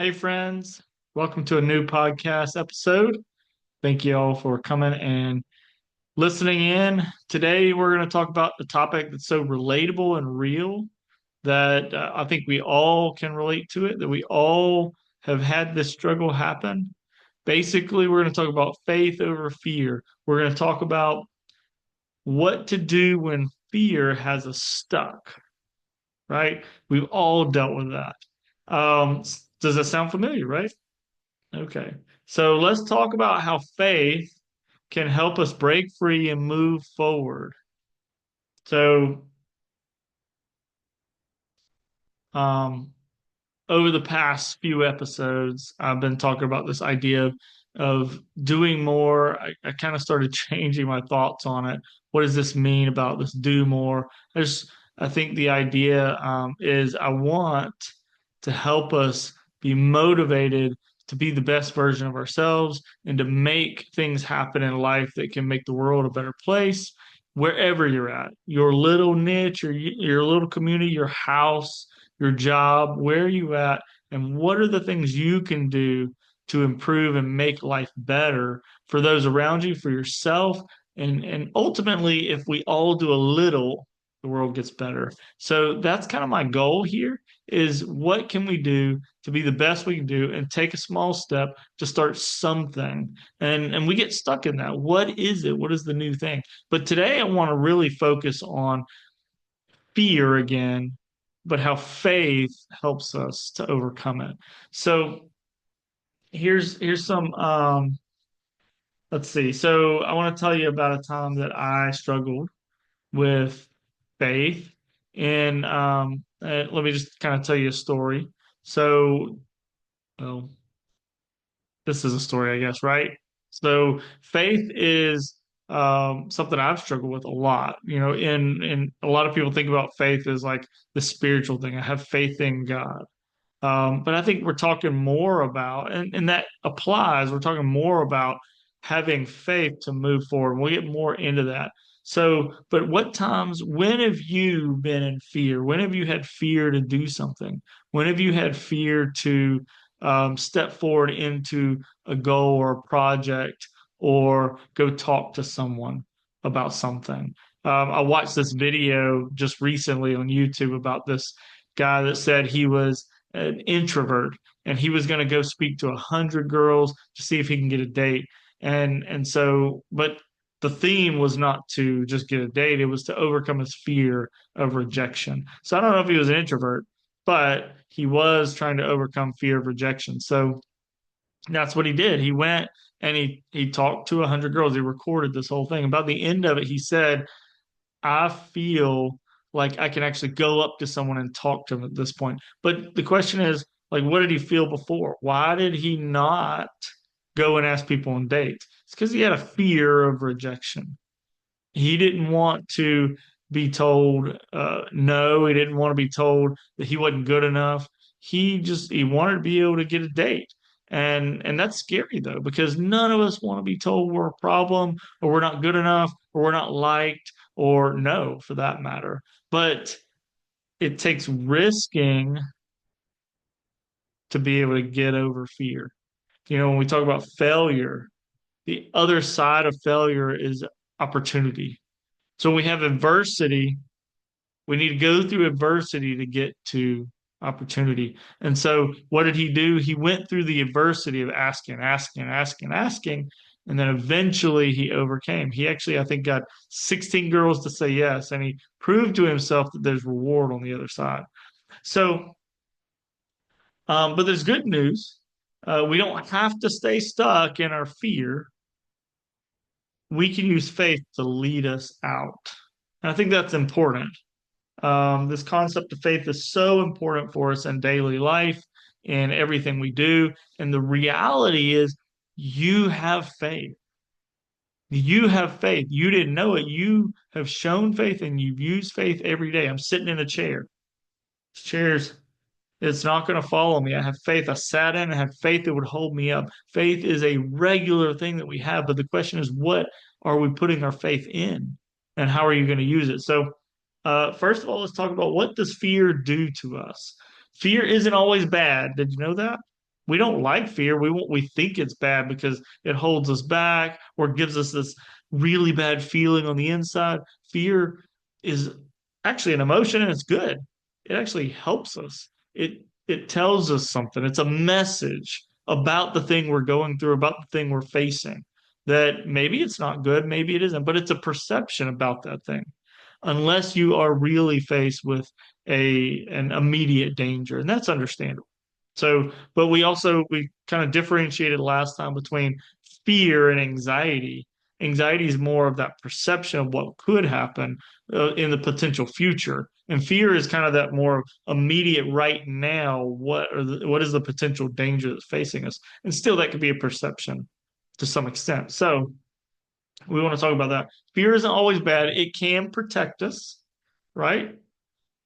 Hey, friends. Welcome to a new podcast episode. Thank you all for coming and listening in. Today, we're going to talk about a topic that's so relatable and real that I think we all can relate to it, that we all have had this struggle happen. Basically, we're going to talk about faith over fear. We're going to talk about what to do when fear has us stuck, right? We've all dealt with that. Does that sound familiar, right? Okay. So let's talk about how faith can help us break free and move forward. So, um, over the past few episodes, I've been talking about this idea of doing more. I kind of started changing my thoughts on it. What does this mean about this do more? I think the idea is I want to help us be motivated to be the best version of ourselves and to make things happen in life that can make the world a better place wherever you're at, your little niche, your little community, your house, your job, where are you at, and what are the things you can do to improve and make life better for those around you, for yourself, and ultimately, if we all do a little, the world gets better. So that's kind of my goal here is what can we do to be the best we can do and take a small step to start something. And we get stuck in that. What is it? What is the new thing? But today I want to really focus on fear again, but how faith helps us to overcome it. So here's some let's see. So I want to tell you about a time that I struggled with faith. And let me just kind of tell you a story. So, well, this is a story, I guess, right? So faith is something I've struggled with a lot. And a lot of people think about faith as like the spiritual thing. I have faith in God. But I think we're talking more about, and that applies, we're talking more about having faith to move forward. We'll get more into that. So, but when have you been in fear? When have you had fear to do something? When have you had fear to step forward into a goal or a project or go talk to someone about something? I watched this video just recently on YouTube about this guy that said he was an introvert and he was going to go speak to 100 girls to see if he can get a date. But the theme was not to just get a date, it was to overcome his fear of rejection. So I don't know if he was an introvert, but he was trying to overcome fear of rejection. So that's what he did. He went and he talked to 100 girls. He recorded this whole thing. About the end of it, he said, I feel like I can actually go up to someone and talk to them at this point. But the question is, like, what did he feel before? Why did he not go and ask people on dates? It's because he had a fear of rejection. He didn't want to be told no. He didn't want to be told that he wasn't good enough. He wanted to be able to get a date. And that's scary though, because none of us want to be told we're a problem or we're not good enough or we're not liked or no for that matter. But it takes risking to be able to get over fear. When we talk about failure, the other side of failure is opportunity. So when we have adversity, we need to go through adversity to get to opportunity. And so what did he do? He went through the adversity of asking, asking, asking, asking, and then eventually he overcame. He actually, I think, got 16 girls to say yes, and he proved to himself that there's reward on the other side. So, but there's good news. We don't have to stay stuck in our fear. We can use faith to lead us out. And I think that's important. This concept of faith is so important for us in daily life, in everything we do. And the reality is, you have faith. You have faith. You didn't know it. You have shown faith and you've used faith every day. I'm sitting in a chair. This chair's it's not going to follow me. I have faith. I sat in and had faith that would hold me up. Faith is a regular thing that we have, but the question is, what are we putting our faith in, and how are you going to use it? So, first of all, let's talk about what does fear do to us. Fear isn't always bad. Did you know that? we don't like fear. We think it's bad because it holds us back or gives us this really bad feeling on the inside. Fear is actually an emotion and it's good. It actually helps us. It tells us something. It's a message about the thing we're going through, about the thing we're facing. That maybe it's not good, maybe it isn't, but it's a perception about that thing. Unless you are really faced with a an immediate danger, and that's understandable. So, but we kind of differentiated last time between fear and anxiety. Anxiety is more of that perception of what could happen in the potential future, and fear is kind of that more immediate right now. What is the potential danger that's facing us? And still, that could be a perception to some extent. So, we want to talk about that. Fear isn't always bad. It can protect us, right?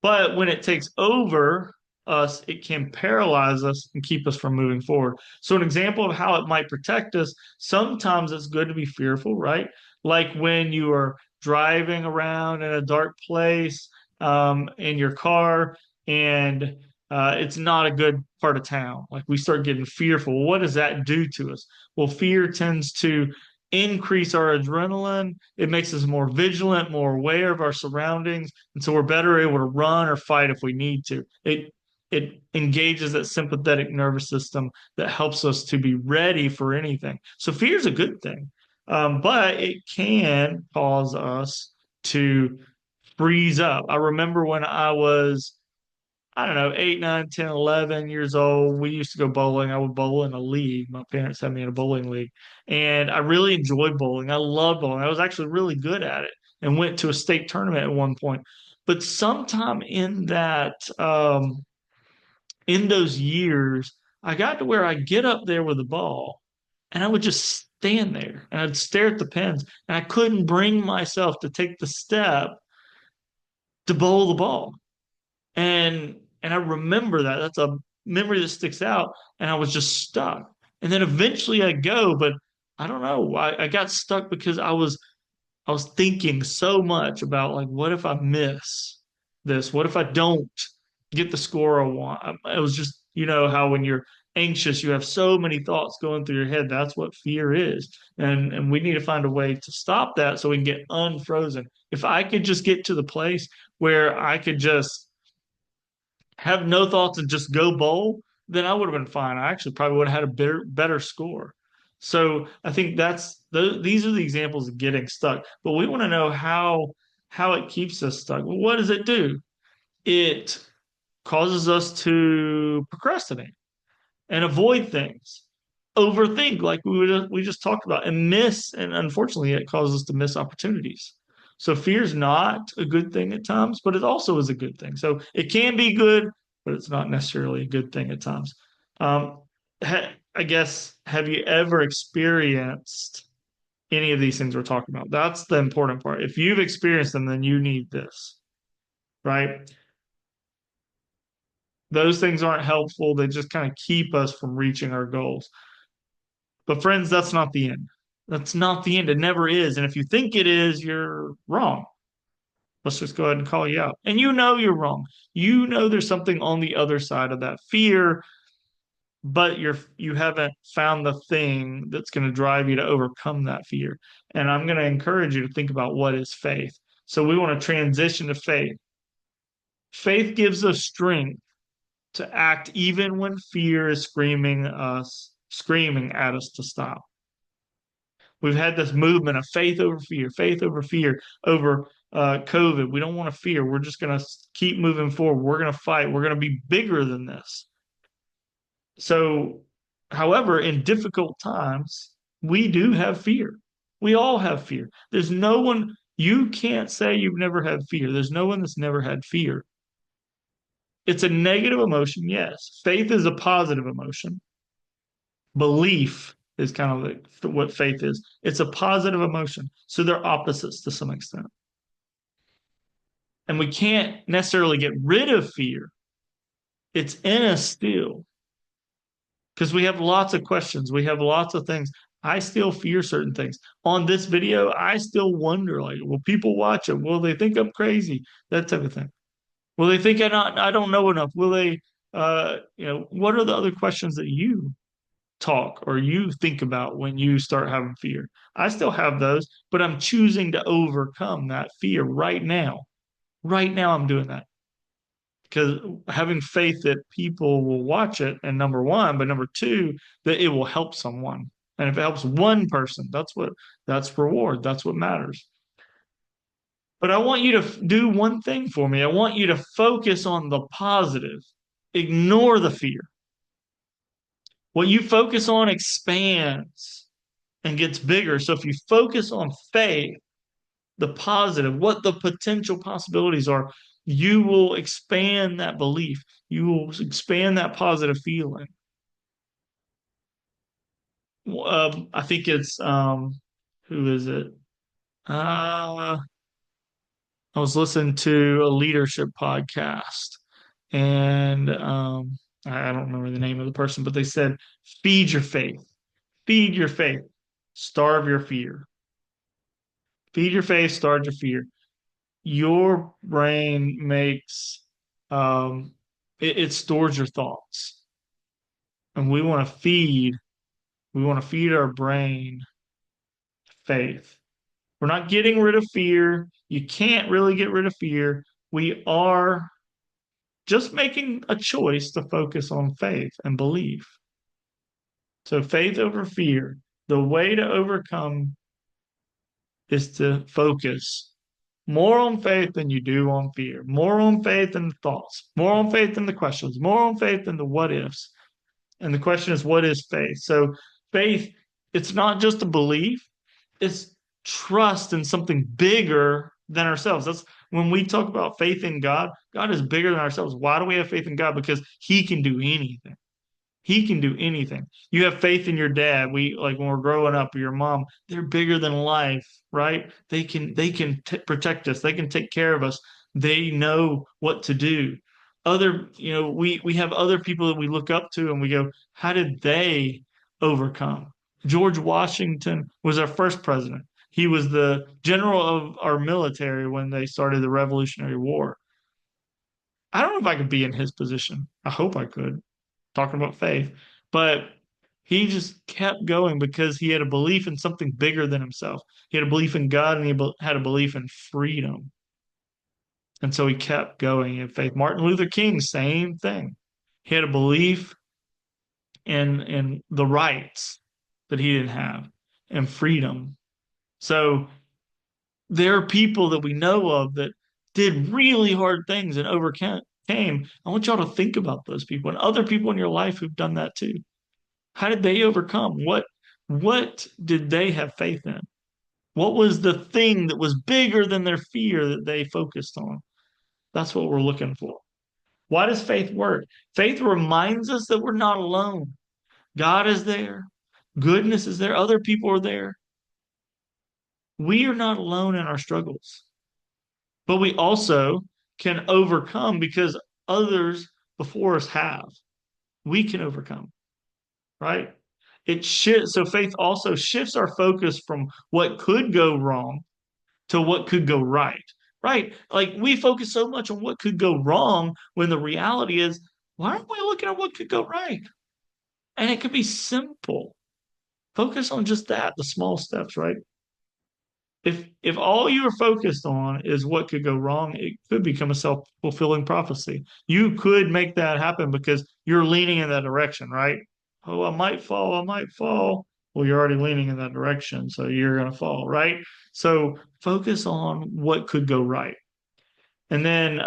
But when it takes over us, it can paralyze us and keep us from moving forward. So, an example of how it might protect us, sometimes it's good to be fearful, right? Like when you are driving around in a dark place in your car and it's not a good part of town. Like we start getting fearful. What does that do to us? Well, fear tends to increase our adrenaline. It makes us more vigilant, more aware of our surroundings, and so we're better able to run or fight if we need to. It engages that sympathetic nervous system that helps us to be ready for anything. So fear is a good thing, but it can cause us to freeze up. I remember when I was, I don't know, 8, 9, 10, 11 years old. We used to go bowling. I would bowl in a league. My parents had me in a bowling league. And I really enjoyed bowling. I loved bowling. I was actually really good at it and went to a state tournament at one point. But sometime in those years, I got to where I get up there with the ball and I would just stand there and I'd stare at the pins and I couldn't bring myself to take the step to bowl the ball. And I remember that. That's a memory that sticks out. And I was just stuck. And then eventually I go, but I don't know. I got stuck because I was thinking so much about like, what if I miss this? What if I don't get the score I want? It was just, you know, how when you're anxious, you have so many thoughts going through your head. That's what fear is. And we need to find a way to stop that so we can get unfrozen. If I could just get to the place where I could just have no thoughts and just go bowl, then I would have been fine. I actually probably would have had a better score. So I think these are the examples of getting stuck. But we want to know how it keeps us stuck. Well, what does it do? It causes us to procrastinate and avoid things, overthink, like we just talked about, and miss. And unfortunately, it causes us to miss opportunities. So fear is not a good thing at times, but it also is a good thing. So it can be good, but it's not necessarily a good thing at times. Um, I guess, have you ever experienced any of these things we're talking about? That's the important part. If you've experienced them, then you need this, right? Those things aren't helpful. They just kind of keep us from reaching our goals. But friends, that's not the end. That's not the end. It never is. And if you think it is, you're wrong. Let's just go ahead and call you out. And you know you're wrong. You know there's something on the other side of that fear, but you haven't found the thing that's going to drive you to overcome that fear. And I'm going to encourage you to think about what is faith. So we want to transition to faith. Faith gives us strength to act even when fear is screaming at us to stop. We've had this movement of faith over fear, over COVID. We don't want to fear. We're just going to keep moving forward. We're going to fight. We're going to be bigger than this. So, however, in difficult times, we do have fear. We all have fear. There's no one, you can't say you've never had fear. There's no one that's never had fear. It's a negative emotion, yes. Faith is a positive emotion. Belief is kind of like what faith is. It's a positive emotion. So they're opposites to some extent. And we can't necessarily get rid of fear. It's in us still because we have lots of questions. We have lots of things. I still fear certain things. On this video, I still wonder, like, will people watch it? Will they think I'm crazy? That type of thing. Will they think I don't know enough? Will they what are the other questions that you talk or you think about when you start having fear? I still have those, but I'm choosing to overcome that fear right now. Right now, I'm doing that because having faith that people will watch it, and number one, but number two, that it will help someone. And if it helps one person, that's reward. That's what matters. But I want you to do one thing for me. I want you to focus on the positive. Ignore the fear. What you focus on expands and gets bigger. So if you focus on faith, the positive, what the potential possibilities are, you will expand that belief. You will expand that positive feeling. I think it's who is it? Uh, I was listening to a leadership podcast, and I don't remember the name of the person, but they said, "Feed your faith, feed your faith, starve your fear, feed your faith, starve your fear." Your brain makes it stores your thoughts, and we want to feed our brain faith. We're not getting rid of fear. You can't really get rid of fear. We are just making a choice to focus on faith and belief. So faith over fear. The way to overcome is to focus more on faith than you do on fear, more on faith than the thoughts, more on faith than the questions, more on faith than the what ifs. And the question is, what is faith? So faith, it's not just a belief, it's trust in something bigger than ourselves. That's when we talk about faith in God, God is bigger than ourselves. Why do we have faith in God? Because he can do anything. He can do anything. You have faith in your dad. We like when we're growing up, or your mom, they're bigger than life, right? They can protect us. They can take care of us. They know what to do. We have other people that we look up to and we go, how did they overcome? George Washington was our first president. He was the general of our military when they started the Revolutionary War. I don't know if I could be in his position. I hope I could talking about faith, but he just kept going because he had a belief in something bigger than himself. He had a belief in God and had a belief in freedom. And so he kept going in faith. Martin Luther King, same thing. He had a belief in the rights that he didn't have and freedom. So there are people that we know of that did really hard things and overcame. I want y'all to think about those people and other people in your life who've done that too. How did they overcome? What did they have faith in? What was the thing that was bigger than their fear that they focused on? That's what we're looking for. Why does faith work? Faith reminds us that we're not alone. God is there. Goodness is there. Other people are there. We are not alone in our struggles, but we also can overcome because others before us have. We can overcome, right? So faith also shifts our focus from what could go wrong to what could go right. Right? Like we focus so much on what could go wrong when the reality is, why aren't we looking at what could go right? And it could be simple. Focus on just that, the small steps, right? If all you are focused on is what could go wrong, it could become a self-fulfilling prophecy. You could make that happen because you're leaning in that direction, right? Oh, I might fall, I might fall. Well, you're already leaning in that direction, so you're going to fall, right? So focus on what could go right. And then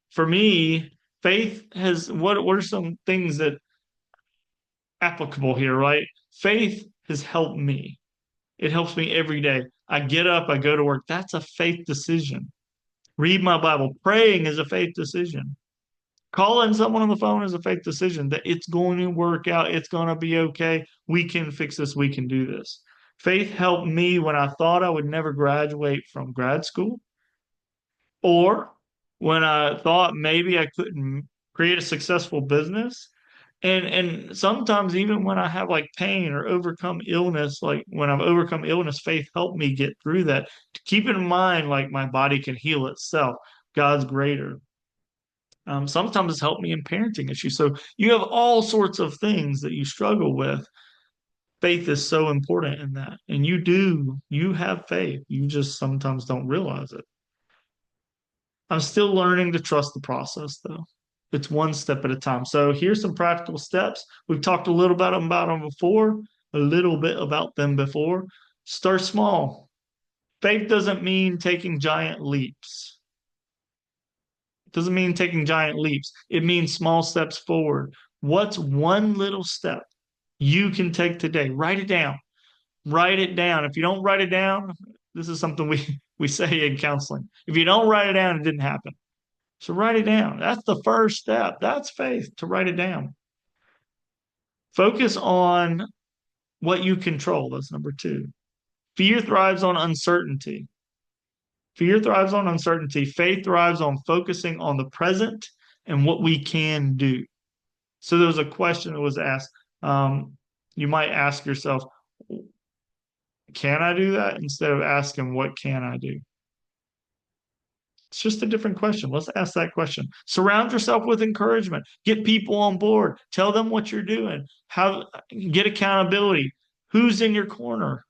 for me, faith has what are some things that applicable here, right? Faith has helped me. It helps me every day. I get up, I go to work. That's a faith decision. Read my Bible. Praying is a faith decision. Calling someone on the phone is a faith decision that it's going to work out. It's going to be okay. We can fix this. We can do this. Faith helped me when I thought I would never graduate from grad school, or when I thought maybe I couldn't create a successful business. And sometimes even when I have like pain or overcome illness, like when I've overcome illness, faith helped me get through that. To keep in mind, like my body can heal itself. God's greater. Sometimes it's helped me in parenting issues. So you have all sorts of things that you struggle with. Faith is so important in that. And you have faith. You just sometimes don't realize it. I'm still learning to trust the process, though. It's one step at a time. So here's some practical steps. We've talked a little about them before, a little bit about them before. Start small. Faith doesn't mean taking giant leaps. It doesn't mean taking giant leaps. It means small steps forward. What's one little step you can take today? Write it down. Write it down. If you don't write it down, this is something we say in counseling. If you don't write it down, it didn't happen. So write it down. That's the first step. That's faith to write it down. Focus on what you control. That's number two. Fear thrives on uncertainty. Fear thrives on uncertainty. Faith thrives on focusing on the present and what we can do. So there was a question that was asked. You might ask yourself, can I do that? Instead of asking, what can I do? It's just a different question. Let's ask that question. Surround yourself with encouragement. Get people on board. Tell them what you're doing. Get accountability. Who's in your corner?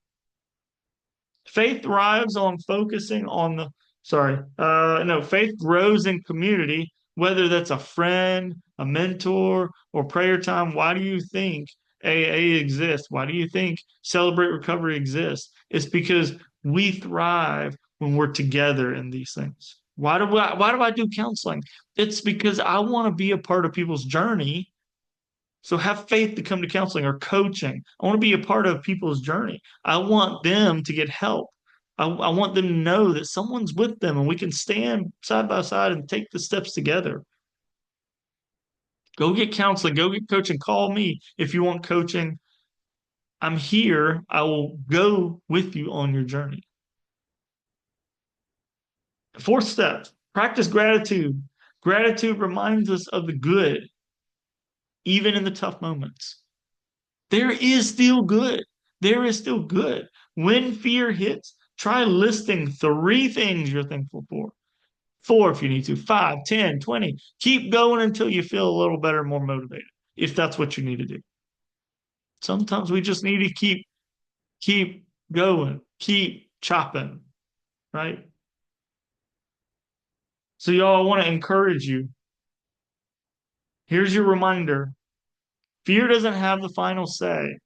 Faith thrives on focusing on the, sorry, no, faith grows in community, whether that's a friend, a mentor, or prayer time. Why do you think AA exists? Why do you think Celebrate Recovery exists? It's because we thrive when we're together in these things. Why do I do counseling? It's because I want to be a part of people's journey. So have faith to come to counseling or coaching. I want to be a part of people's journey. I want them to get help. I want them to know that someone's with them and we can stand side by side and take the steps together. Go get counseling, go get coaching. Call me if you want coaching. I'm here. I will go with you on your journey. Fourth step, practice gratitude. Gratitude reminds us of the good, even in the tough moments. There is still good. There is still good. When fear hits, try listing three things you're thankful for. Four if you need to, 5, 10, 20. Keep going until you feel a little better, more motivated, if that's what you need to do. Sometimes we just need to keep going, keep chopping, right? So, y'all, I want to encourage you. Here's your reminder. Fear doesn't have the final say.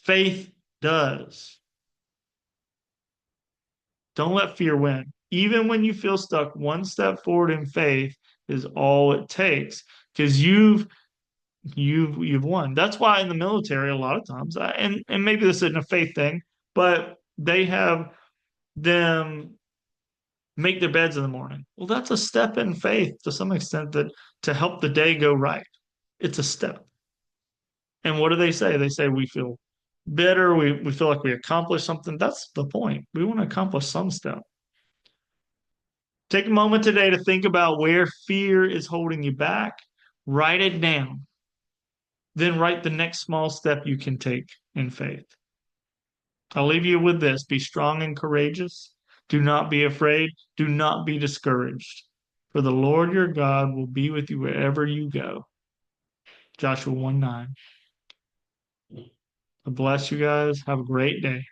Faith does. Don't let fear win. Even when you feel stuck, one step forward in faith is all it takes because you've won. That's why in the military, a lot of times, and maybe this isn't a faith thing, but they have them make their beds in the morning. Well, that's a step in faith to some extent that to help the day go right. It's a step. And what do they say? They say we feel better, we feel like we accomplished something. That's the point. We want to accomplish some step. Take a moment today to think about where fear is holding you back. Write it down. Then write the next small step you can take in faith. I'll leave you with this. Be strong and courageous. Do not be afraid. Do not be discouraged. For the Lord your God will be with you wherever you go. Joshua 1:9. God bless you guys. Have a great day.